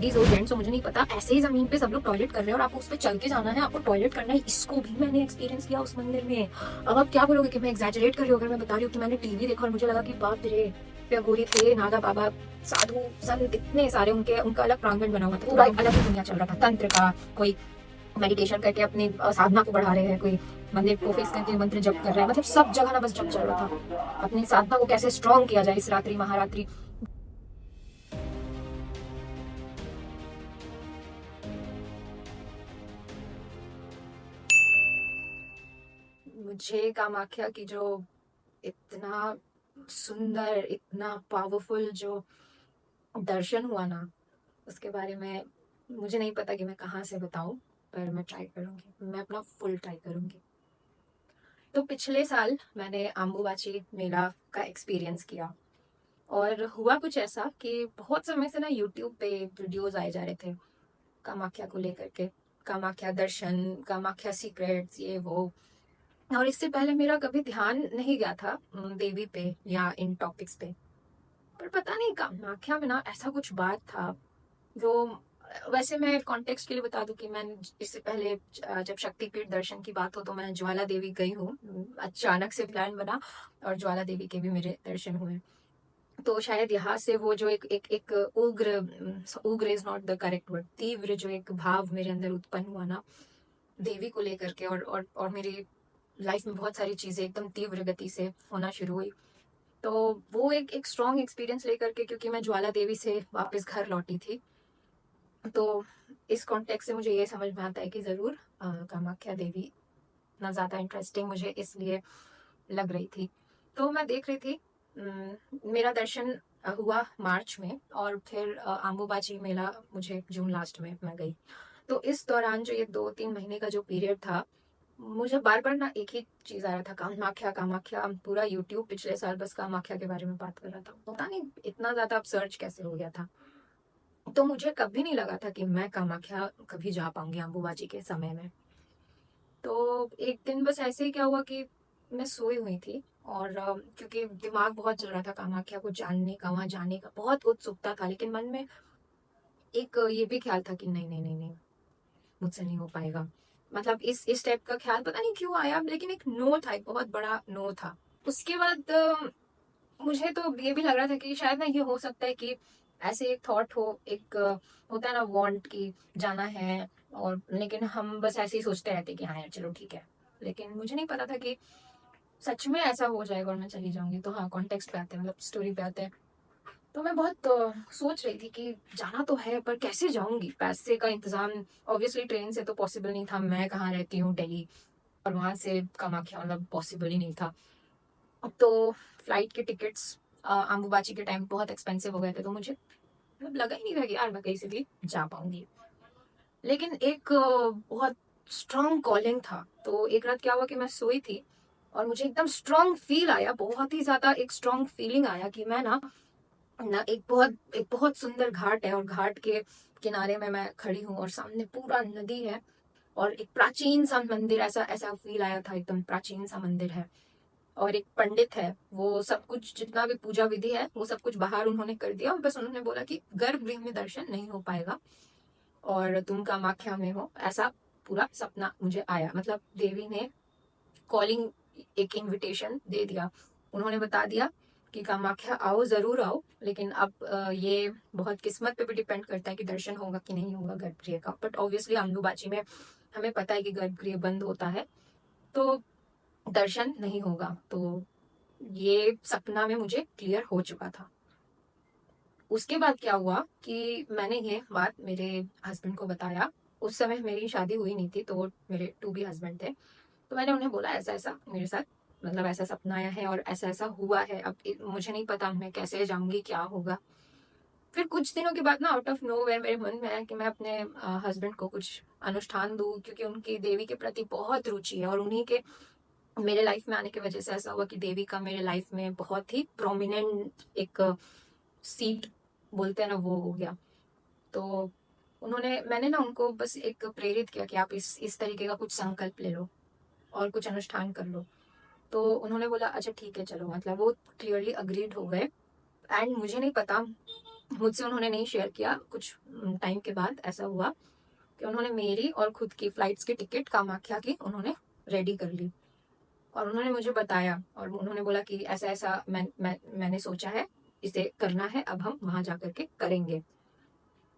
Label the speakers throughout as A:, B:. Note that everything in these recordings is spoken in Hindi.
A: लेडीज हो जेंट्स हो मुझे नहीं पता, ऐसे ही जमीन पे सब लोग टॉयलेट कर रहे हैं और आपको उस पर चल के जाना है, आपको टॉयलेट करना है। इसको भी मैंने एक्सपीरियंस किया उस मंदिर में। अब आप क्या बोलोगे कि मैं एग्जैजरेट कर रही हूँ अगर मैं बता रही हूँ कि मैंने टीवी देखा और मुझे लगा कि बाप रे, गोरी थे, नागा बाबा, साधु संत, इतने सारे उनके उनका अलग प्रांगण बना हुआ था, पूरा एक अलग ही दुनिया चल रहा था। तंत्र का कोई मेडिटेशन करके अपनी साधना को बढ़ा रहे हैं, कोई मंदिर को फेस करके मंत्र जप कर रहा है, मतलब सब जगह ना बस जप चल रहा था। अपनी साधना को कैसे स्ट्रॉन्ग किया जाए इस रात्रि महारात्रि। मुझे कामाख्या की जो इतना सुंदर, इतना पावरफुल जो दर्शन हुआ ना, उसके बारे में मुझे नहीं पता कि मैं कहाँ से बताऊं, पर मैं ट्राई करूंगी, मैं अपना फुल ट्राई करूंगी। तो पिछले साल मैंने अम्बुबाची मेला का एक्सपीरियंस किया और हुआ कुछ ऐसा कि बहुत समय से ना यूट्यूब पे वीडियोस आए जा रहे थे कामाख्या को लेकर के, कामाख्या दर्शन, कामाख्या सीक्रेट्स, ये वो। और इससे पहले मेरा कभी ध्यान नहीं गया था देवी पे या इन टॉपिक्स पे। पर पता नहीं कामाख्या में ना ऐसा कुछ बात था जो, वैसे मैं कॉन्टेक्स्ट के लिए बता दूं कि मैंने इससे पहले जब शक्तिपीठ दर्शन की बात हो तो मैं ज्वाला देवी गई हूँ। अचानक से प्लान बना और ज्वाला देवी के भी मेरे दर्शन हुए। तो शायद यहाँ से वो जो एक उग्र, उग्र is not the correct word, तीव्र जो एक भाव मेरे अंदर उत्पन्न हुआ ना देवी को लेकर के, और मेरी लाइफ में बहुत सारी चीजें एकदम तीव्र गति से होना शुरू हुई। तो वो एक स्ट्रॉन्ग एक्सपीरियंस लेकर के, क्योंकि मैं ज्वाला देवी से वापस घर लौटी थी, तो इस कॉन्टेक्स्ट से मुझे ये समझ में आता है कि जरूर कामाख्या देवी इतना ज्यादा इंटरेस्टिंग मुझे इसलिए लग रही थी। तो मैं देख रही थी, मेरा दर्शन हुआ मार्च में और फिर अम्बुबाची मेला मुझे जून लास्ट में मैं गई। तो इस दौरान जो ये 2-3 महीने का जो पीरियड था, मुझे बार बार ना एक ही चीज आ रहा था, कामाख्या कामाख्या। पूरा यूट्यूब पिछले साल बस कामाख्या के बारे में बात कर रहा था, पता नहीं इतना ज्यादा अब सर्च कैसे हो गया था। तो मुझे कभी नहीं लगा था कि मैं कामाख्या कभी जा पाऊंगी अम्बुबाची के समय में। तो एक दिन बस ऐसे ही क्या हुआ कि मैं सोई हुई थी और क्योंकि दिमाग बहुत चल रहा था कामाख्या को जानने का, वहां जाने का बहुत उत्सुकता था, लेकिन मन में एक ये भी ख्याल था कि नहीं नहीं नहीं नहीं, मुझसे नहीं हो पाएगा। मतलब इस टाइप का ख्याल पता नहीं क्यों आया, लेकिन एक नो था, एक बहुत बड़ा नो था। उसके बाद मुझे तो ये भी लग रहा था कि शायद ना ये हो सकता है कि ऐसे एक थॉट हो, एक होता है ना वांट की जाना है, और लेकिन हम बस ऐसे ही सोचते रहते कि हाँ यार चलो ठीक है। लेकिन मुझे नहीं पता था कि सच में ऐसा हो जाएगा और मैं चली जाऊंगी। तो हाँ, कॉन्टेक्स्ट पे आते हैं, मतलब स्टोरी पे आते हैं। तो मैं बहुत सोच रही थी कि जाना तो है पर कैसे जाऊंगी, पैसे का इंतजाम ऑब्वियसली ट्रेन से तो पॉसिबल नहीं था, मैं कहाँ रहती हूँ दिल्ली, और वहां से कामाख्या मतलब पॉसिबल ही नहीं था। तो फ्लाइट के टिकट्स अम्बुबाची के टाइम बहुत एक्सपेंसिव हो गए थे, तो मुझे मतलब लगा ही नहीं था कि यार मैं कहीं से भी जा पाऊंगी। लेकिन एक बहुत स्ट्रांग कॉलिंग था। तो एक रात क्या हुआ कि मैं सोई थी और मुझे एकदम स्ट्रांग फील आया, बहुत ही ज्यादा एक स्ट्रांग फीलिंग आया कि मैं ना ना एक बहुत सुंदर घाट है और घाट के किनारे में मैं खड़ी हूँ और सामने पूरा नदी है और एक प्राचीन सा मंदिर, ऐसा ऐसा फील आया था, एकदम प्राचीन सा मंदिर है और एक पंडित है, वो सब कुछ जितना भी पूजा विधि है वो सब कुछ बाहर उन्होंने कर दिया, और बस उन्होंने बोला कि गर्भगृह में दर्शन नहीं हो पाएगा और तुम कामाख्या में हो, ऐसा पूरा सपना मुझे आया। मतलब देवी ने कॉलिंग, एक इनविटेशन दे दिया। उन्होंने बता दिया कि कामाख्या आओ, जरूर आओ, लेकिन अब ये बहुत किस्मत पे भी डिपेंड करता है कि दर्शन होगा कि नहीं होगा गर्भगृह का। बट ऑब्वियसली अम्बुबाची में हमें पता है कि गर्भगृह बंद होता है, तो दर्शन नहीं होगा। तो ये सपना में मुझे क्लियर हो चुका था। उसके बाद क्या हुआ कि मैंने ये बात मेरे हस्बैंड को बताया। उस समय मेरी शादी हुई नहीं थी, तो वो मेरे टू बी हस्बैंड थे। तो मैंने उन्हें बोला ऐसा ऐसा मेरे साथ, मतलब ऐसा सपना आया है और ऐसा ऐसा हुआ है, अब मुझे नहीं पता मैं कैसे जाऊंगी, क्या होगा। फिर कुछ दिनों के बाद ना आउट ऑफ नोवेयर मेरे मन में आया कि मैं अपने हस्बैंड को कुछ अनुष्ठान दूं, क्योंकि उनकी देवी के प्रति बहुत रुचि है और उन्हीं के मेरे लाइफ में आने की वजह से ऐसा हुआ कि देवी का मेरे लाइफ में बहुत ही प्रोमिनेंट एक सीट बोलते हैं ना, वो हो गया। तो मैंने ना उनको बस एक प्रेरित किया कि आप इस तरीके का कुछ संकल्प ले लो और कुछ अनुष्ठान कर लो। तो उन्होंने बोला अच्छा ठीक है चलो, मतलब वो क्लियरली अग्रीड हो गए। एंड मुझे नहीं पता मुझसे उन्होंने नहीं शेयर किया। कुछ टाइम के बाद ऐसा हुआ कि उन्होंने मेरी और खुद की फ्लाइट्स की टिकट कामाख्या की उन्होंने रेडी कर ली, और उन्होंने मुझे बताया, और उन्होंने बोला कि ऐसा ऐसा मैंने सोचा है, इसे करना है, अब हम वहां जाकर के करेंगे।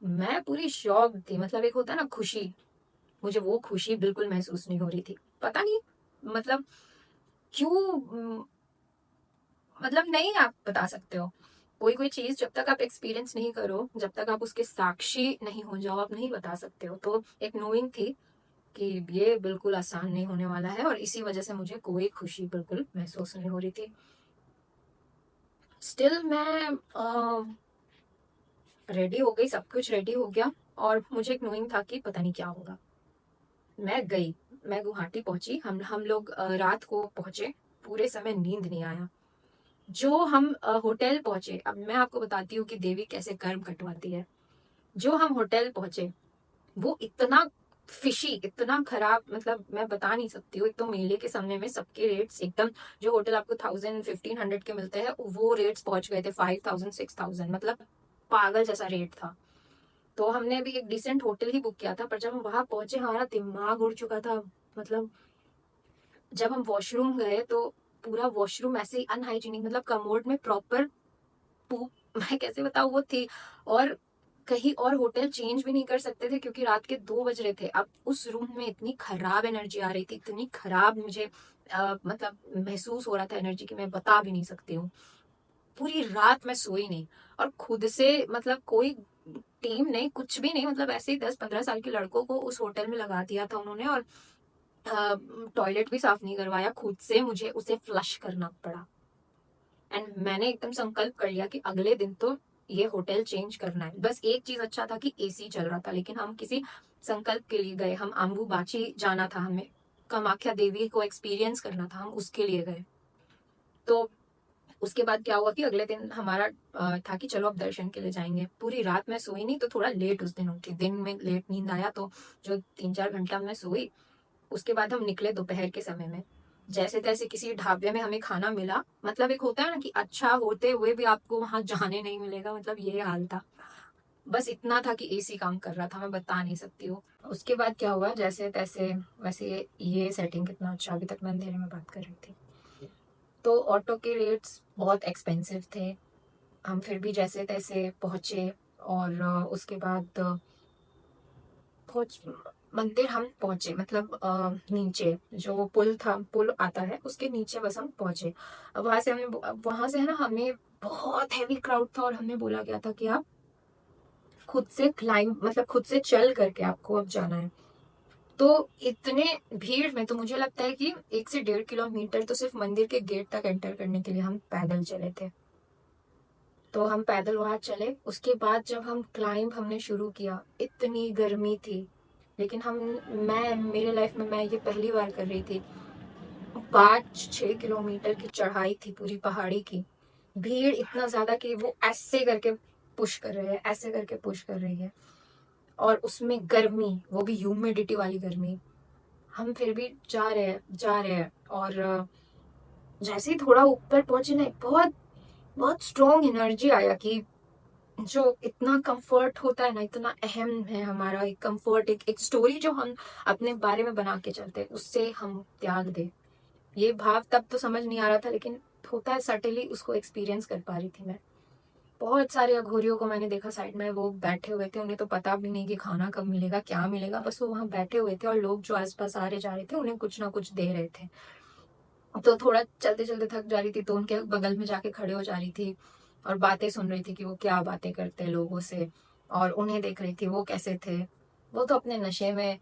A: मैं पूरी शॉक थी, मतलब एक होता है ना खुशी, मुझे वो खुशी बिल्कुल महसूस नहीं हो रही थी। पता नहीं मतलब क्यों, मतलब नहीं आप बता सकते हो। कोई कोई चीज जब तक आप एक्सपीरियंस नहीं करो, जब तक आप उसके साक्षी नहीं हो जाओ, आप नहीं बता सकते हो। तो एक नोइंग थी कि ये बिल्कुल आसान नहीं होने वाला है, और इसी वजह से मुझे कोई खुशी बिल्कुल महसूस नहीं हो रही थी। स्टिल मैं रेडी हो गई, सब कुछ रेडी हो गया, और मुझे एक नोइंग था कि पता नहीं क्या होगा। मैं गई, मैं गुवाहाटी पहुंची, हम लोग रात को पहुंचे, पूरे समय नींद नहीं आया। जो हम होटल पहुंचे, अब मैं आपको बताती हूँ कि देवी कैसे कर्म कटवाती है। जो हम होटल पहुंचे वो इतना फिशी, इतना खराब, मतलब मैं बता नहीं सकती हूँ। एक तो मेले के समय में सबके रेट्स एकदम, जो होटल आपको 1000-1500 के मिलते हैं वो रेट्स पहुंच गए थे 5000-6000, मतलब पागल जैसा रेट था। तो हमने अभी एक डिसेंट होटल ही बुक किया था, पर जब हम वहां पहुंचे हमारा दिमाग उड़ चुका था। मतलब जब हम वॉशरूम गए तो पूरा वॉशरूम ऐसे ही अनहाइजीनिक, मतलब कमोड में प्रॉपर पूप मैं कैसे बताऊँ वो थी। और कहीं और होटल चेंज भी नहीं कर सकते थे क्योंकि रात के 2 बज रहे थे। अब उस रूम में इतनी खराब एनर्जी आ रही थी, इतनी खराब मुझे मतलब महसूस हो रहा था एनर्जी की, मैं बता भी नहीं सकती हूँ। पूरी रात मैं सोई नहीं, और खुद से मतलब कोई टीम ने कुछ भी नहीं, मतलब ऐसे ही 10-15 साल के लड़कों को उस होटल में लगा दिया था उन्होंने, और टॉयलेट भी साफ नहीं करवाया, खुद से मुझे उसे फ्लश करना पड़ा। एंड मैंने एकदम संकल्प कर लिया कि अगले दिन तो ये होटल चेंज करना है। बस एक चीज अच्छा था कि एसी चल रहा था, लेकिन हम किसी संकल्प के लिए गए, हम अम्बुबाची जाना था हमें, कामाख्या देवी को एक्सपीरियंस करना था, हम उसके लिए गए। तो उसके बाद क्या हुआ कि अगले दिन हमारा था कि चलो अब दर्शन के लिए जाएंगे। पूरी रात मैं सोई नहीं, तो थोड़ा लेट उस दिन उठी, दिन में लेट नींद आया, तो जो 3-4 घंटा मैं सोई, उसके बाद हम निकले दोपहर के समय में। जैसे तैसे किसी ढाबे में हमें खाना मिला, मतलब एक होता है ना कि अच्छा होते हुए भी आपको वहां जाने नहीं मिलेगा, मतलब ये हाल था। बस इतना था कि एसी काम कर रहा था, मैं बता नहीं सकती हूँ। उसके बाद क्या हुआ, जैसे तैसे, वैसे ये सेटिंग कितना अच्छा, अभी तक मैं अंधेरे में बात कर रही थी। तो ऑटो के रेट्स बहुत एक्सपेंसिव थे। हम फिर भी जैसे तैसे पहुंचे, और उसके बाद पहुंच मंदिर हम पहुंचे, मतलब नीचे जो पुल था, पुल आता है उसके नीचे बस हम पहुंचे। अब वहां से वहां से है ना, हमें बहुत हैवी क्राउड था, और हमें बोला गया था कि आप खुद से क्लाइंब, मतलब खुद से चल करके आपको अब जाना है। तो इतने भीड़ में तो मुझे लगता है कि 1 से 1.5 किलोमीटर तो सिर्फ मंदिर के गेट तक एंटर करने के लिए हम पैदल चले थे। तो हम पैदल वहां चले, उसके बाद जब हम क्लाइंब हमने शुरू किया, इतनी गर्मी थी, लेकिन हम, मैं मेरे लाइफ में मैं ये पहली बार कर रही थी। 5-6 किलोमीटर की चढ़ाई थी पूरी पहाड़ी की। भीड़ इतना ज्यादा कि वो ऐसे करके पुश कर रहे हैं, ऐसे करके पुश कर रही है, और उसमें गर्मी, वो भी ह्यूमिडिटी वाली गर्मी। हम फिर भी जा रहे हैं, जा रहे हैं, और जैसे ही थोड़ा ऊपर पहुंचे ना, बहुत बहुत स्ट्रॉन्ग एनर्जी आया कि जो इतना कंफर्ट होता है ना, इतना अहम है हमारा एक कंफर्ट, एक स्टोरी जो हम अपने बारे में बना के चलते हैं, उससे हम त्याग दे। ये भाव तब तो समझ नहीं आ रहा था, लेकिन होता है सटली, उसको एक्सपीरियंस कर पा रही थी मैं। बहुत सारे अघोरियों को मैंने देखा साइड में, वो बैठे हुए थे, उन्हें तो पता भी नहीं कि खाना कब मिलेगा, क्या मिलेगा, बस वो वहां बैठे हुए थे, और लोग जो आसपास आ रहे जा रहे थे उन्हें कुछ ना कुछ दे रहे थे। तो थोड़ा चलते चलते थक जा रही थी, तो उनके बगल में जाके खड़े हो जा रही थी, और बातें सुन रही थी कि वो क्या बातें करते हैं लोगों से, और उन्हें देख रही थी वो कैसे थे। वो तो अपने नशे में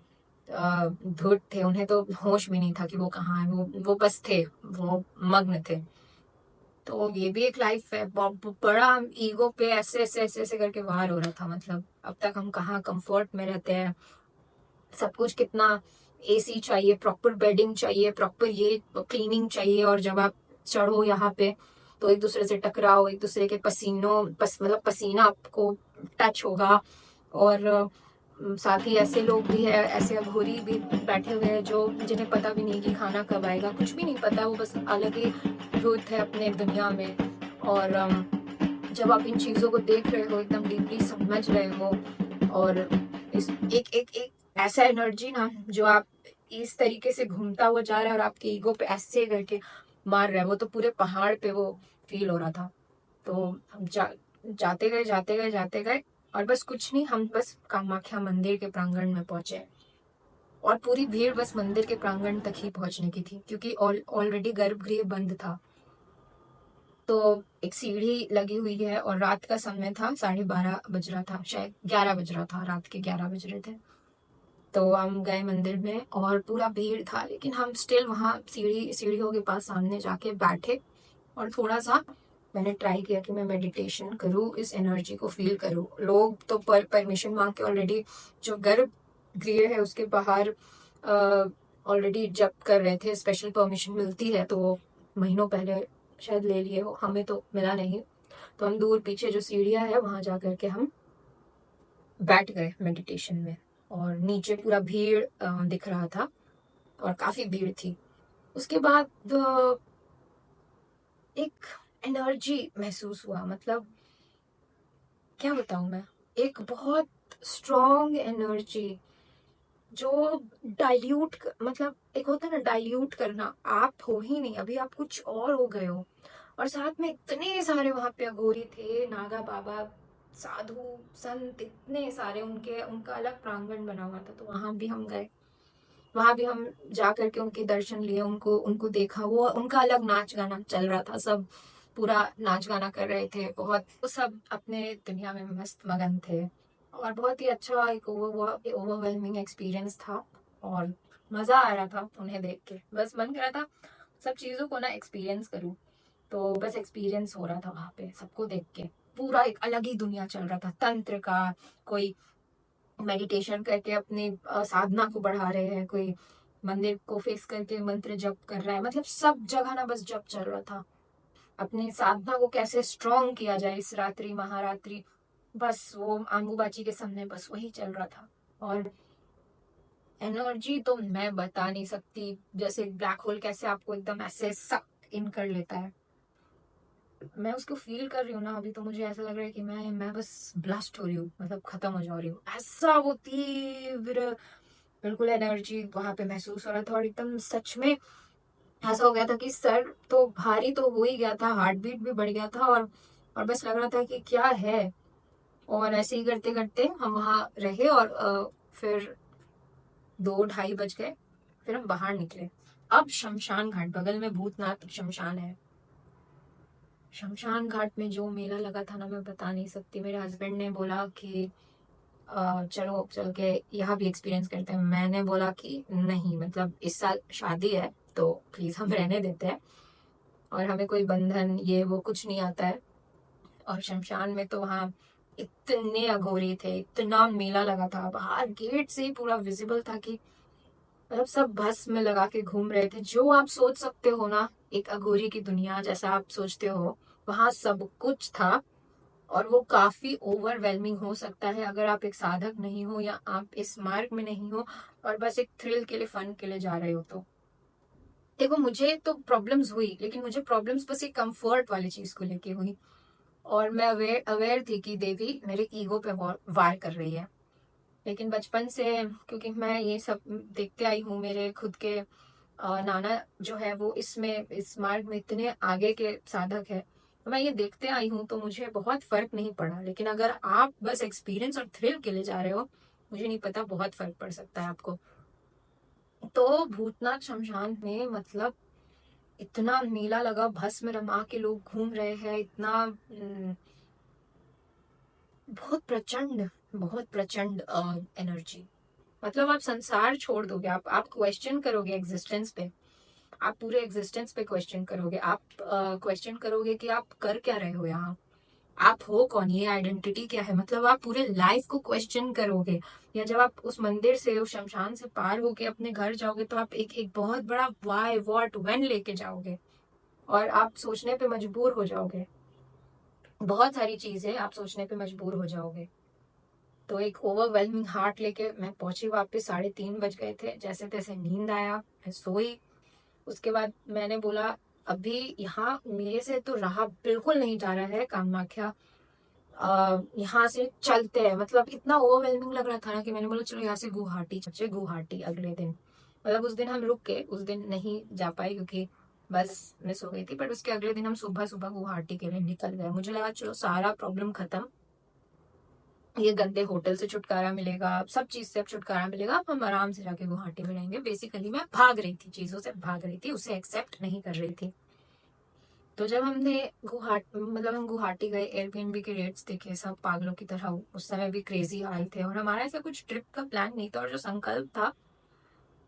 A: धुत थे, उन्हें तो होश भी नहीं था कि वो कहाँ है, वो बस थे, वो मग्न थे। तो ये भी एक लाइफ है। बड़ा ईगो पे ऐसे ऐसे ऐसे ऐसे करके वार हो रहा था, मतलब अब तक हम कहाँ कंफर्ट में रहते हैं, सब कुछ कितना, एसी चाहिए, प्रॉपर बेडिंग चाहिए, प्रॉपर ये क्लीनिंग चाहिए, और जब आप चढ़ो यहाँ पे तो एक दूसरे से टकराओ, एक दूसरे के मतलब पसीना आपको टच होगा। और साथ ही ऐसे लोग भी है, ऐसे अघोरी भी बैठे हुए हैं जो, जिन्हें पता भी नहीं कि खाना कब आएगा, कुछ भी नहीं पता, वो बस अलग ही धुत है अपने दुनिया में। और जब आप इन चीज़ों को देख रहे हो, एकदम डीपली समझ रहे हो, और इस एक एक एक ऐसा एनर्जी ना जो आप इस तरीके से घूमता हुआ जा रहा है और आपके ईगो पे ऐसे करके मार रहा है, वो तो पूरे पहाड़ पे वो फील हो रहा था। तो हम जाते गए, और बस कुछ नहीं, हम बस कामाख्या मंदिर के प्रांगण में पहुंचे, और पूरी भीड़ बस मंदिर के प्रांगण तक ही पहुंचने की थी, क्योंकि ऑलरेडी गर्भगृह बंद था। तो एक सीढ़ी लगी हुई है, और रात का समय था, 12:30 बज रहा था, शायद 11 बज रहा था, रात के 11 बज रहे थे। तो हम गए मंदिर में और पूरा भीड़ था, लेकिन हम स्टिल वहाँ सीढ़ियों के पास सामने जाके बैठे, और थोड़ा सा मैंने ट्राई किया कि मैं मेडिटेशन करूँ, इस एनर्जी को फील करूँ। लोग तो परमिशन मांग के ऑलरेडी जो गर्भगृह है उसके बाहर ऑलरेडी जप कर रहे थे, स्पेशल परमिशन मिलती है, तो वो महीनों पहले शायद ले लिए हो, हमें तो मिला नहीं। तो हम दूर पीछे जो सीढ़ियाँ है वहां जा करके हम बैठ गए मेडिटेशन में, और नीचे पूरा भीड़ दिख रहा था, और काफी भीड़ थी। उसके बाद एक एनर्जी महसूस हुआ, मतलब क्या बताऊं मैं, एक बहुत स्ट्रॉन्ग एनर्जी जो डाइल्यूट, मतलब एक होता है ना डाइल्यूट करना, आप हो ही नहीं, अभी आप कुछ और हो गए हो। और साथ में इतने सारे वहां पे अघोरी थे, नागा बाबा, साधु संत, इतने सारे, उनके उनका अलग प्रांगण बना हुआ था, तो वहां भी हम गए। वहां भी हम जा करके उनके दर्शन लिए, उनको उनको देखा, वो उनका अलग नाच गाना चल रहा था, सब पूरा नाच गाना कर रहे थे, बहुत वो सब अपने दुनिया में मस्त मगन थे, और बहुत ही अच्छा एक ओवरवेलमिंग एक्सपीरियंस था, और मजा आ रहा था उन्हें देख के, बस मन कर रहा था सब चीजों को ना एक्सपीरियंस करूं। तो बस एक्सपीरियंस हो रहा था वहां पे सबको देख के, पूरा एक अलग ही दुनिया चल रहा था तंत्र का। कोई मेडिटेशन करके अपनी साधना को बढ़ा रहे हैं, कोई मंदिर को फेस करके मंत्र जप कर रहा है, मतलब सब जगह ना बस जप चल रहा था, अपनी साधना को कैसे स्ट्रॉन्ग किया जाए इस रात्रि महारात्रि, बस वो आंबूबाची के सामने बस वही चल रहा था। और एनर्जी तो मैं बता नहीं सकती, जैसे ब्लैक होल कैसे आपको एकदम ऐसे सक इन कर लेता है, मैं उसको फील कर रही हूँ ना, अभी तो मुझे ऐसा लग रहा है कि मैं बस ब्लास्ट हो रही हूँ, मतलब खत्म हो जा रही हूँ, ऐसा वो तीव्र बिल्कुल एनर्जी वहां पे महसूस हो रहा था। और एकदम सच में ऐसा हो गया था कि सर तो भारी तो हो ही गया था, हार्ट बीट भी बढ़ गया था, और बस लग रहा था कि क्या है। और ऐसे ही करते करते हम वहां रहे, और फिर 2-2:30 बज गए, फिर हम बाहर निकले। अब शमशान घाट, बगल में भूतनाथ शमशान है, शमशान घाट में जो मेला लगा था ना, मैं बता नहीं सकती। मेरे हस्बैंड ने बोला कि चलो चल के यहाँ भी एक्सपीरियंस करते हैं, मैंने बोला कि नहीं, मतलब इस साल शादी है तो प्लीज हम रहने देते हैं, और हमें कोई बंधन ये वो कुछ नहीं आता है। और शमशान में तो वहाँ इतने अघोरी थे, इतना मेला लगा था, बाहर गेट से ही पूरा विजिबल था कि मतलब सब भस्म में लगा के घूम रहे थे, जो आप सोच सकते हो ना, एक अघोरी की दुनिया जैसा आप सोचते हो, वहां सब कुछ था। और वो काफी ओवरवेलमिंग हो सकता है अगर आप एक साधक नहीं हो, या आप इस मार्ग में नहीं हो, और बस एक थ्रिल के लिए, फन के लिए जा रहे हो। तो देखो, मुझे तो प्रॉब्लम्स हुई, लेकिन मुझे प्रॉब्लम्स बस एक कंफर्ट वाली चीज को लेके हुई, और मैं अवेयर अवेयर थी कि देवी मेरे ईगो पे वार कर रही है। लेकिन बचपन से, क्योंकि मैं ये सब देखते आई हूँ, मेरे खुद के नाना जो है वो इसमें इस मार्ग में इतने आगे के साधक है, तो मैं ये देखते आई हूँ, तो मुझे बहुत फर्क नहीं पड़ा। लेकिन अगर आप बस एक्सपीरियंस और थ्रिल के लिए जा रहे हो, मुझे नहीं पता, बहुत फर्क पड़ सकता है आपको। तो भूतनाथ शमशान में मतलब इतना मेला लगा, भस्म रमा के लोग घूम रहे हैं, इतना बहुत प्रचंड एनर्जी, मतलब आप संसार छोड़ दोगे, आप क्वेश्चन करोगे एग्जिस्टेंस पे, आप पूरे एग्जिस्टेंस पे क्वेश्चन करोगे, आप क्वेश्चन करोगे कि आप कर क्या रहे हो यहाँ, आप हो कौन, ये आइडेंटिटी क्या है, मतलब आप पूरे लाइफ को क्वेश्चन करोगे। या जब आप उस मंदिर से, उस शमशान से पार होके अपने घर जाओगे, तो आप एक एक बहुत बड़ा वाई व्हाट व्हेन लेके जाओगे, और आप सोचने पे मजबूर हो जाओगे, बहुत सारी चीजें आप सोचने पे मजबूर हो जाओगे। तो एक ओवरवेलमिंग हार्ट लेके मैं पहुंची वापस, 3:30 बज गए थे, जैसे तैसे नींद आया, मैं सोई। उसके बाद मैंने बोला अभी यहाँ मेरे से तो रहा बिल्कुल नहीं जा रहा है कामाख्या। यहाँ से चलते हैं, मतलब इतना ओवरवेलमिंग लग रहा था ना कि मैंने बोला चलो यहाँ से गुवाहाटी चलते, गुवाहाटी अगले दिन। मतलब उस दिन हम रुक के उस दिन नहीं जा पाए क्योंकि बस मिस हो गई थी, बट उसके अगले दिन हम सुबह सुबह गुवाहाटी के लिए निकल गए। मुझे लगा चलो सारा प्रॉब्लम खत्म, ये गंदे होटल से छुटकारा मिलेगा, सब चीज से अब छुटकारा मिलेगा, अब हम आराम से जाके गुवाहाटी में रहेंगे। बेसिकली मैं भाग रही थी, चीजों से भाग रही थी, उसे एक्सेप्ट नहीं कर रही थी। तो जब हमने गुवाहाटी, मतलब हम गुवाहाटी गए, एयरबीएनबी के रेट्स देखे सब पागलों की तरह, उस समय भी क्रेजी हाल थे और हमारा ऐसा कुछ ट्रिप का प्लान नहीं था, और जो संकल्प था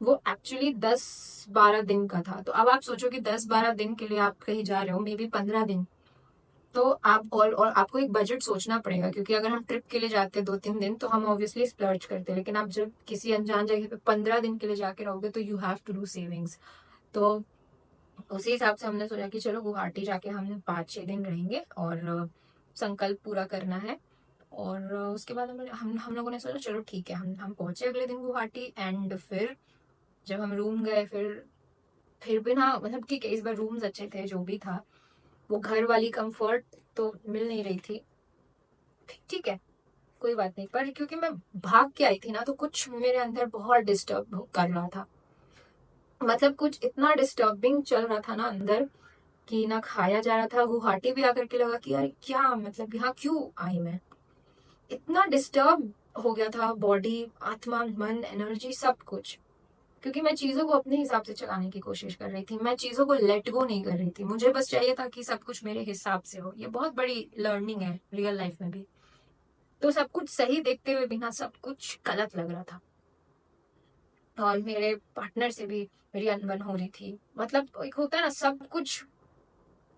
A: वो एक्चुअली 10-12 दिन का था। तो अब आप सोचो कि 10-12 दिन के लिए आप कहीं जा रहे हो, मे बी 15 दिन, तो आप और आपको एक बजट सोचना पड़ेगा, क्योंकि अगर हम ट्रिप के लिए जाते 2-3 दिन तो हम ऑब्वियसली स्प्लर्ज करते, लेकिन आप जब किसी अनजान जगह पे 15 दिन के लिए जाके रहोगे तो you have to do savings. तो उसी हिसाब से हमने सोचा कि चलो गुवाहाटी जाके हम 5-6 दिन रहेंगे और संकल्प पूरा करना है। और उसके बाद हम लोगों ने सोचा चलो ठीक है, हम पहुंचे अगले दिन गुवाहाटी। एंड फिर जब हम रूम गए, फिर भी ना, मतलब ठीक है इस बार रूम्स अच्छे थे, जो भी था वो घर वाली कंफर्ट तो मिल नहीं रही थी। ठीक है, कोई बात नहीं, पर क्योंकि मैं भाग के आई थी ना तो कुछ मेरे अंदर बहुत डिस्टर्ब कर रहा था। मतलब कुछ इतना डिस्टर्बिंग चल रहा था ना अंदर कि ना खाया जा रहा था। गुवाहाटी भी आकर के लगा कि यार क्या, मतलब यहाँ क्यों आई मैं। इतना डिस्टर्ब हो गया था, बॉडी, आत्मा, मन, एनर्जी, सब कुछ। क्योंकि मैं चीजों को अपने हिसाब से चलाने की कोशिश कर रही थी, मैं चीजों को लेट गो नहीं कर रही थी, मुझे बस चाहिए था कि सब कुछ मेरे हिसाब से हो। ये बहुत बड़ी लर्निंग है रियल लाइफ में भी। तो सब कुछ सही देखते हुए भी ना सब कुछ गलत लग रहा था, और मेरे पार्टनर से भी मेरी अनबन हो रही थी। मतलब एक होता है ना सब कुछ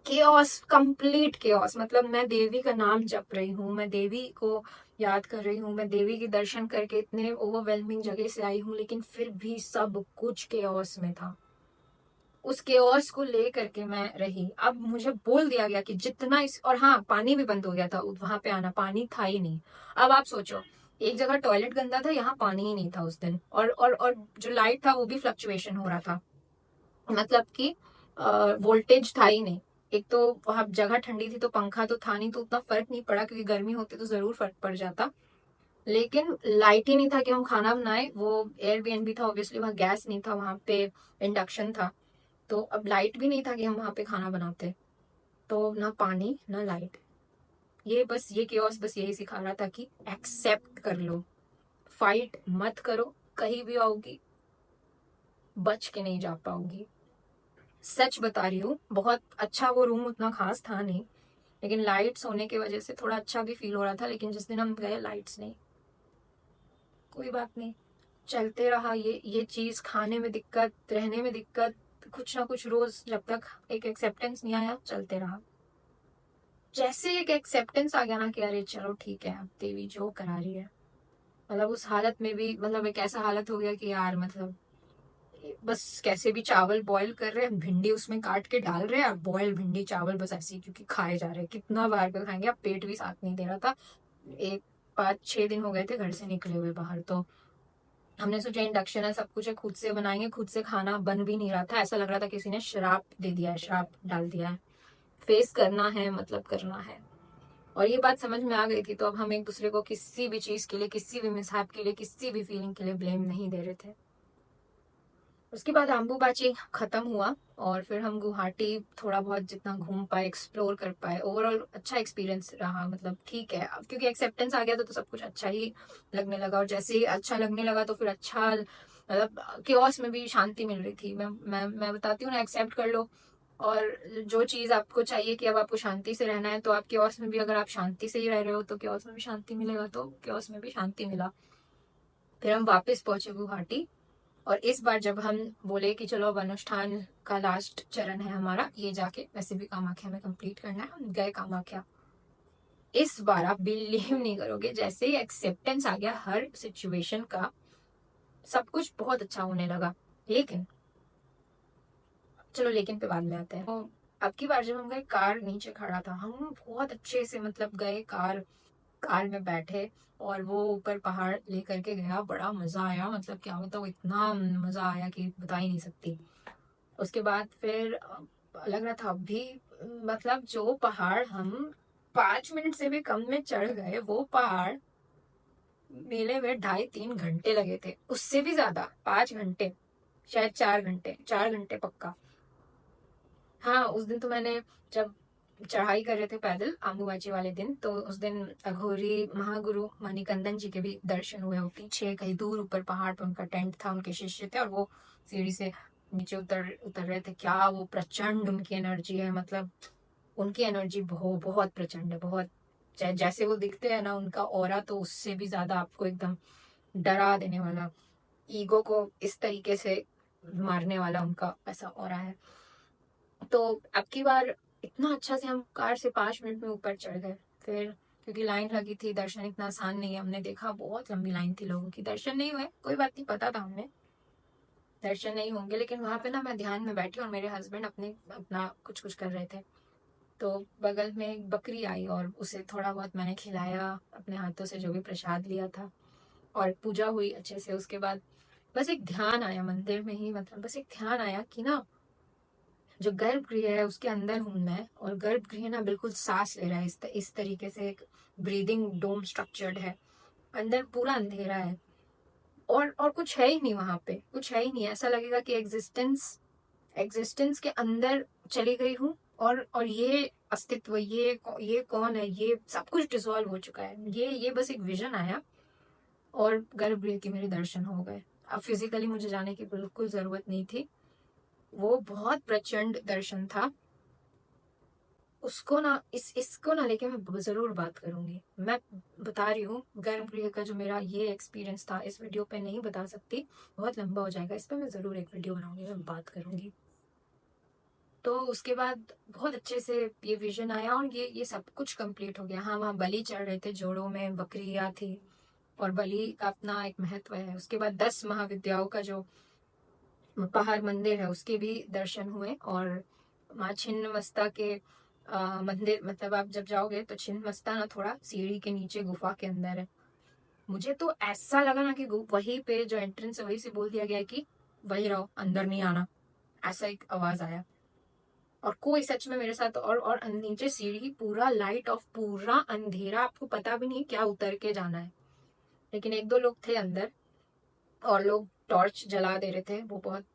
A: केओस, कंप्लीट केओस। मतलब मैं देवी का नाम जप रही हूँ, मैं देवी को याद कर रही हूँ, मैं देवी के दर्शन करके इतने ओवरवेलमिंग जगह से आई हूँ, लेकिन फिर भी सब कुछ केओस में था। उस केओस को ले करके मैं रही। अब मुझे बोल दिया गया कि जितना इस, और हाँ पानी भी बंद हो गया था वहां पे, आना पानी था ही नहीं। अब आप सोचो, एक जगह टॉयलेट गंदा था, यहाँ पानी ही नहीं था उस दिन, और जो लाइट था वो भी फ्लक्चुएशन हो रहा था। मतलब कि वोल्टेज था ही नहीं। एक तो वहां जगह ठंडी थी तो पंखा तो था नहीं, तो उतना फर्क नहीं पड़ा, क्योंकि गर्मी होती तो जरूर फर्क पड़ जाता। लेकिन लाइट ही नहीं था कि हम खाना बनाए। वो एयरबीएनबी था, ऑब्वियसली वहाँ गैस नहीं था, वहां पे इंडक्शन था। तो अब लाइट भी नहीं था कि हम वहां पे खाना बनाते। तो ना पानी ना लाइट, ये बस ये केओस बस यही सिखा रहा था कि एक्सेप्ट कर लो, फाइट मत करो, कहीं भी आओगी बच के नहीं जा पाओगी। सच बता रही हूँ, बहुत अच्छा वो रूम उतना खास था नहीं, लेकिन लाइट्स होने की वजह से थोड़ा अच्छा भी फील हो रहा था। लेकिन जिस दिन हम गए लाइट्स नहीं। कोई बात नहीं, चलते रहा। ये चीज, खाने में दिक्कत, रहने में दिक्कत, कुछ ना कुछ रोज, जब तक एक एक्सेप्टेंस नहीं आया चलते रहा। जैसे एक एक्सेप्टेंस आ गया ना कि अरे चलो ठीक है अब देवी जो करा रही है, मतलब उस हालत में भी, मतलब एक ऐसा हालत हो गया कि यार मतलब बस कैसे भी चावल बॉईल कर रहे हैं, भिंडी उसमें काट के डाल रहे हैं, और बॉयल भिंडी चावल बस ऐसे ही क्योंकि खाए जा रहे हैं। कितना बार का खाएंगे, अब पेट भी साथ नहीं दे रहा था। एक 5-6 दिन हो गए थे घर से निकले हुए बाहर। तो हमने सोचा इंडक्शन है, सब कुछ है, खुद से बनाएंगे, खुद से खाना बन भी नहीं रहा था, ऐसा लग रहा था किसी ने श्राप दे दिया है, श्राप डाल दिया है। फेस करना है, मतलब करना है। और ये बात समझ में आ गई थी, तो अब हम एक दूसरे को किसी भी चीज के लिए, किसी भी मिसहैप के लिए, किसी भी फीलिंग के लिए ब्लेम नहीं दे रहे थे। उसके बाद अम्बुबाची खत्म हुआ, और फिर हम गुवाहाटी थोड़ा बहुत जितना घूम पाए, एक्सप्लोर कर पाए। ओवरऑल अच्छा एक्सपीरियंस रहा, मतलब ठीक है, अब क्योंकि एक्सेप्टेंस आ गया तो सब कुछ अच्छा ही लगने लगा। और जैसे ही अच्छा लगने लगा तो फिर अच्छा, मतलब केओस में भी शांति मिल रही थी। मैं बताती हूँ ना, एक्सेप्ट कर लो, और जो चीज आपको चाहिए कि अब आपको शांति से रहना है, तो आप केओस में भी अगर आप शांति से ही रह रहे हो तो केओस में भी शांति मिलेगा, तो केओस में भी शांति मिला। फिर हम वापस पहुंचे गुवाहाटी, और इस बार जब हम बोले कि चलो अब अनुष्ठान का लास्ट चरण है हमारा, ये जाके वैसे भी कामाख्या में कंप्लीट करना है, हम गए कामाख्या। इस बार आप बिलीव नहीं करोगे, जैसे ही एक्सेप्टेंस आ गया हर सिचुएशन का, सब कुछ बहुत अच्छा होने लगा। लेकिन चलो लेकिन पे बाद में आते हैं। तो अब की बार जब हम गए, कार नीचे खड़ा था, हम बहुत अच्छे से मतलब गए, कार कार में बैठे, और वो ऊपर पहाड़ लेकर के गया, बड़ा मजा आया। मतलब क्या बताऊँ, इतना मजा आया कि बता ही नहीं सकती। उसके बाद फिर लग रहा था अभी, मतलब जो पहाड़ हम 5 मिनट से भी कम में चढ़ गए, वो पहाड़ मेले में 2.5-3 घंटे लगे थे, उससे भी ज्यादा, 5 घंटे, शायद 4 घंटे, 4 घंटे पक्का। हाँ, उस दिन तो मैंने, जब चढ़ाई कर रहे थे पैदल आम्बुबाची वाले दिन, तो उस दिन अघोरी महागुरु मणिकंदन जी के भी दर्शन हुए। वो पीछे कहीं दूर ऊपर पहाड़ पर उनका टेंट था, उनके शिष्य थे, और वो सीढ़ी से नीचे उतर उतर रहे थे। क्या वो प्रचंड उनकी एनर्जी है, मतलब उनकी एनर्जी बहुत बहुत प्रचंड है, बहुत। जैसे वो दिखते हैं ना, उनका ऑरा तो उससे भी ज्यादा आपको एकदम डरा देने वाला, ईगो को इस तरीके से मारने वाला उनका ऐसा ऑरा है। तो अब की बार इतना अच्छा से हम कार से 5 मिनट में ऊपर चढ़ गए। फिर क्योंकि लाइन लगी थी, दर्शन इतना आसान नहीं है, हमने देखा बहुत लंबी लाइन थी लोगों की, दर्शन नहीं हुए, कोई बात नहीं, पता था हमें दर्शन नहीं होंगे। लेकिन वहां पे ना मैं ध्यान में बैठी और मेरे हस्बैंड अपना कुछ कुछ कर रहे थे। तो बगल में एक बकरी आई और उसे थोड़ा बहुत मैंने खिलाया अपने हाथों से, जो भी प्रसाद लिया था, और पूजा हुई अच्छे से। उसके बाद बस एक ध्यान आया मंदिर में ही, मतलब बस एक ध्यान आया कि ना, जो गर्भगृह है उसके अंदर हूं मैं, और गर्भगृह ना बिल्कुल सांस ले रहा है, इस तरीके से एक ब्रीदिंग डोम स्ट्रक्चर्ड है। अंदर पूरा अंधेरा है, और कुछ है ही नहीं वहां पे, कुछ है ही नहीं। ऐसा लगेगा कि एग्जिस्टेंस के अंदर चली गई हूँ, और ये अस्तित्व, ये कौन है, ये सब कुछ डिसॉल्व हो चुका है। ये बस एक विजन आया, और गर्भगृह के मेरे दर्शन हो गए। अब फिजिकली मुझे जाने की बिल्कुल जरूरत नहीं थी, वो बहुत प्रचंड दर्शन था। उसको ना, इसको ना लेके मैं जरूर बात करूंगी। मैं बता रही हूँ, गर्भगृह का जो मेरा ये एक्सपीरियंस था, इस वीडियो पे नहीं बता सकती, बहुत लंबा हो जाएगा। इस पे मैं जरूर एक वीडियो बनाऊंगी, मैं बात करूंगी। तो उसके बाद बहुत अच्छे से ये विजन आया, और ये सब कुछ कंप्लीट हो गया। हाँ, वहाँ बलि चढ़ रहे थे, जोड़ों में बकरियां थी, और बलि का अपना एक महत्व है। उसके बाद 10 महाविद्याओं का जो पहाड़ मंदिर है, उसके भी दर्शन हुए। और माँ छिन्नमस्ता के मंदिर, मतलब आप जब जाओगे तो छिन्नमस्ता ना थोड़ा सीढ़ी के नीचे गुफा के अंदर है। मुझे तो ऐसा लगा ना कि वहीं पे जो एंट्रेंस है वहीं से बोल दिया गया है कि वही रहो, अंदर नहीं आना, ऐसा एक आवाज आया। और कोई सच में मेरे साथ, और नीचे सीढ़ी पूरा लाइट ऑफ, पूरा अंधेरा, आपको पता भी नहीं क्या उतर के जाना है। लेकिन एक दो लोग थे अंदर, और लोग टॉर्च जला दे रहे थे, वो बहुत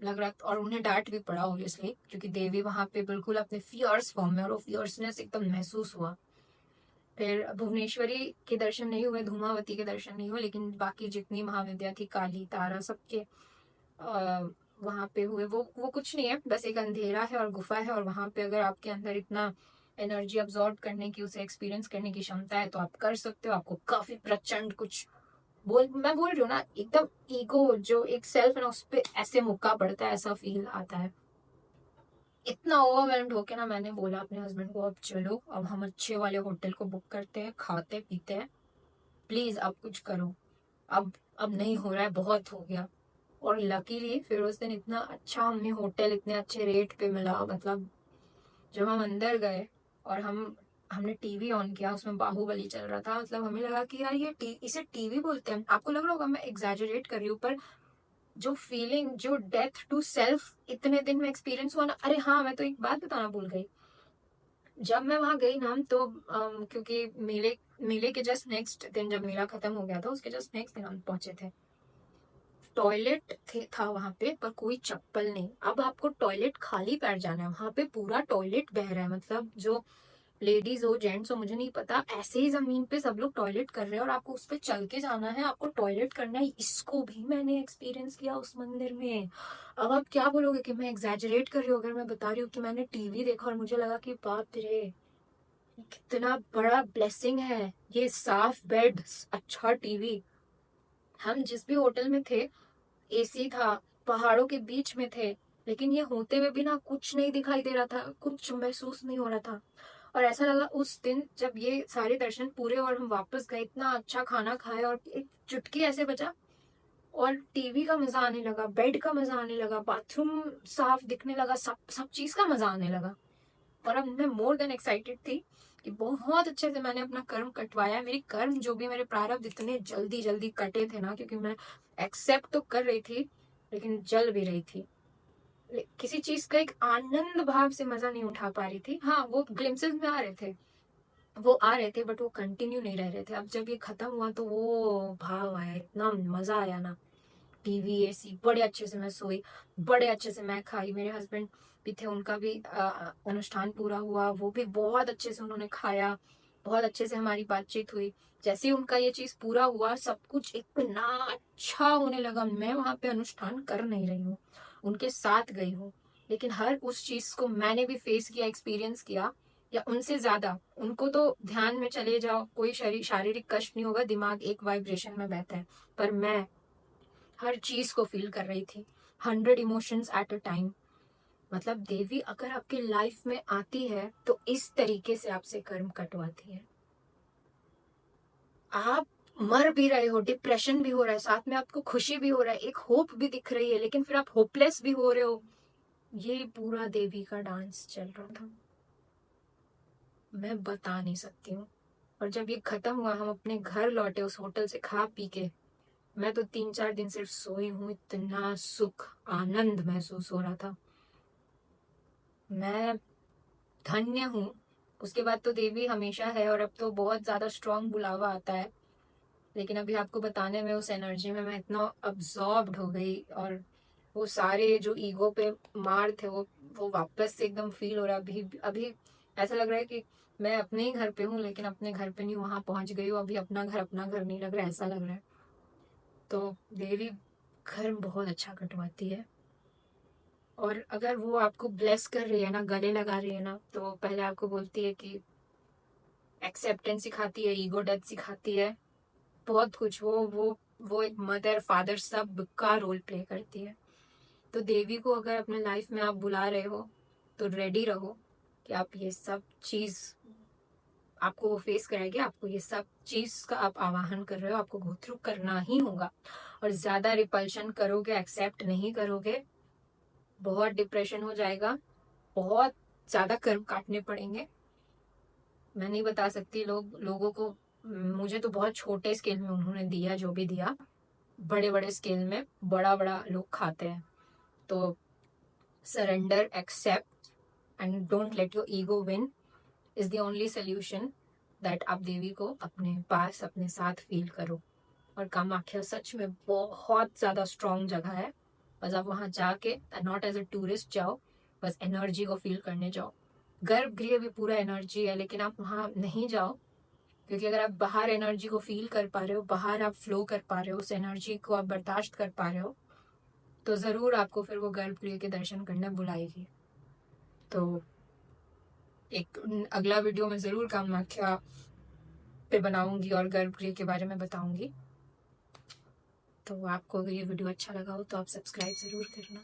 A: लग रहा, और उन्हें डांट भी पड़ा ऑब्वियसली, क्योंकि देवी वहां पे बिल्कुल अपने फियर्स फॉर्म में, और वो फियर्सनेस एकदम महसूस हुआ। फिर भुवनेश्वरी के दर्शन नहीं हुए, धूमावती के दर्शन नहीं हुए, लेकिन बाकी जितनी महाविद्या थी, काली, तारा, सबके वहां पे हुए। वो कुछ नहीं है, बस एक अंधेरा है और गुफा है, और वहां पे अगर आपके अंदर इतना एनर्जी अब्सॉर्ब करने की, उसे एक्सपीरियंस करने की क्षमता है, तो आप कर सकते हो। आपको काफी प्रचंड कुछ, मैं बोल रही हूँ ना, एकदम ईगो जो एक सेल्फ है ना, उस पे ऐसे मुक्का पड़ता है, ऐसा फील आता है। इतना ओवरवेल्म्ड होके ना, मैंने बोला अपने हस्बैंड को, अब चलो, अब हम अच्छे वाले होटल को बुक करते हैं, खाते पीते हैं, प्लीज अब कुछ करो। अब नहीं हो रहा है, बहुत हो गया। और लकीली फिर उस दिन इतना अच्छा हमें होटल इतने अच्छे रेट पे मिला, मतलब जब हम अंदर गए और हमने टीवी ऑन किया, उसमें बाहुबली चल रहा था। मतलब हमें लगा कि यार इसे टीवी बोलते हैं। आपको लग रहा होगा मैं एग्जैजरेट कर रही हूँ, पर जो फीलिंग, जो डेथ टू सेल्फ इतने दिन में एक्सपीरियंस हुआ ना। अरे हाँ, मैं तो एक बात बताना भूल गई। जब मैं वहां गई ना, तो क्योंकि मेले मेले के जस्ट नेक्स्ट दिन, जब मेला खत्म हो गया था, उसके जस्ट नेक्स्ट दिन हम पहुंचे थे। टॉयलेट था वहां पे, पर कोई चप्पल नहीं। अब आपको टॉयलेट खाली पैर जाना है, वहां पे पूरा टॉयलेट बह रहा है, मतलब जो लेडीज हो जेंट्स हो मुझे नहीं पता, ऐसे ही जमीन पे सब लोग टॉयलेट कर रहे हैं, और आपको उस पर चल के जाना है, आपको टॉयलेट करना है। इसको भी मैंने एक्सपीरियंस किया उस मंदिर में। अब आप क्या बोलोगे कि मैं एग्जैजरेट कर रही हूँ, अगर मैं बता रही हूँ कि मैंने टीवी देखा और मुझे लगा कि बाप रे, कितना बड़ा ब्लेसिंग है ये, साफ बेड, अच्छा टीवी। हम जिस भी होटल में थे, एसी था, पहाड़ों के बीच में थे, लेकिन ये होते हुए भी ना कुछ नहीं दिखाई दे रहा था, कुछ महसूस नहीं हो रहा था। और ऐसा लगा उस दिन जब ये सारे दर्शन पूरे और हम वापस गए, इतना अच्छा खाना खाए, और एक चुटकी ऐसे बचा, और टीवी का मजा आने लगा, बेड का मजा आने लगा, बाथरूम साफ दिखने लगा, सब सब चीज का मजा आने लगा। और अब मैं मोर देन एक्साइटेड थी कि बहुत अच्छे से मैंने अपना कर्म कटवाया। मेरी कर्म जो भी, मेरे प्रारब्ध इतने जल्दी जल्दी कटे थे ना, क्योंकि मैं एक्सेप्ट तो कर रही थी, लेकिन जल भी रही थी। किसी चीज का एक आनंद भाव से मजा नहीं उठा पा रही थी। हाँ, वो ग्लिम्सेस में आ रहे थे, बट वो कंटिन्यू नहीं रह रहे थे। अब जब ये खत्म हुआ तो वो भाव आया, इतना मजा आया ना। टीवी, एसी, बड़े अच्छे से मैं सोई, बड़े अच्छे से मैं खाई। मेरे हस्बैंड भी थे, उनका भी अनुष्ठान पूरा हुआ, वो भी बहुत अच्छे से उन्होंने खाया, बहुत अच्छे से हमारी बातचीत हुई। जैसे ही उनका ये चीज पूरा हुआ, सब कुछ इतना अच्छा होने लगा। मैं वहां पे अनुष्ठान कर नहीं रही हूँ, उनके साथ गई हूँ, लेकिन हर उस चीज को मैंने भी फेस किया, एक्सपीरियंस किया, या उनसे ज्यादा। उनको तो ध्यान में चले जाओ, कोई शारीरिक कष्ट नहीं होगा, दिमाग एक वाइब्रेशन में बहता है, पर मैं हर चीज को फील कर रही थी, 100 इमोशंस एट अ टाइम। मतलब देवी अगर आपके लाइफ में आती है तो इस तरीके से आपसे कर्म कटवाती है। आप मर भी रहे हो, डिप्रेशन भी हो रहा है, साथ में आपको खुशी भी हो रहा है, एक होप भी दिख रही है, लेकिन फिर आप होपलेस भी हो रहे हो। ये पूरा देवी का डांस चल रहा था, मैं बता नहीं सकती हूँ। और जब ये खत्म हुआ, हम अपने घर लौटे उस होटल से खा पी के, मैं तो 3-4 दिन सिर्फ सोई हूँ। इतना सुख, आनंद महसूस हो रहा था, मैं धन्य हूँ। उसके बाद तो देवी हमेशा है, और अब तो बहुत ज्यादा स्ट्रांग बुलावा आता है। लेकिन अभी आपको बताने में, उस एनर्जी में मैं इतना अब्सॉर्ब्ड हो गई, और वो सारे जो ईगो पे मार थे, वो वापस से एकदम फील हो रहा है। अभी अभी ऐसा लग रहा है कि मैं अपने ही घर पे हूँ, लेकिन अपने घर पे नहीं, वहां पहुंच गई हूँ। अभी अपना घर नहीं लग रहा, ऐसा लग रहा है। तो देवी घर बहुत अच्छा कटवाती है। और अगर वो आपको ब्लेस कर रही है ना, गले लगा रही है ना, तो पहले आपको बोलती है कि एक्सेप्टेंस सिखाती है, ईगो डेथ सिखाती है, बहुत कुछ। वो एक मदर फादर सब का रोल प्ले करती है। तो देवी को अगर अपने लाइफ में आप बुला रहे हो, तो रेडी रहो कि आप ये सब चीज, आपको वो फेस कराएगी, आपको ये सब चीज का आप आवाहन कर रहे हो, आपको गो थ्रू करना ही होगा। और ज्यादा रिपल्शन करोगे, एक्सेप्ट नहीं करोगे, बहुत डिप्रेशन हो जाएगा, बहुत ज्यादा कर्म काटने पड़ेंगे। मैं नहीं बता सकती लोगों को। मुझे तो बहुत छोटे स्केल में उन्होंने दिया, जो भी दिया। बड़े बड़े स्केल में बड़ा बड़ा लोग खाते हैं। तो surrender, accept, and don't let your ego win is the only solution. That आप देवी को अपने पास, अपने साथ फील करो। और कामाख्या सच में बहुत ज्यादा स्ट्रॉन्ग जगह है। बस आप वहां जाके, नॉट एज अ टूरिस्ट जाओ, बस एनर्जी को फील करने जाओ। गर्भगृह भी पूरा एनर्जी है, लेकिन आप वहां नहीं जाओ, क्योंकि अगर आप बाहर एनर्जी को फील कर पा रहे हो, बाहर आप फ्लो कर पा रहे हो, उस एनर्जी को आप बर्दाश्त कर पा रहे हो, तो जरूर आपको फिर वो गर्भगृह के दर्शन करने बुलाएगी। तो एक अगला वीडियो में जरूर कामाख्या पे बनाऊंगी और गर्भगृह के बारे में बताऊंगी। तो आपको अगर ये वीडियो अच्छा लगा हो तो आप सब्सक्राइब जरूर करना।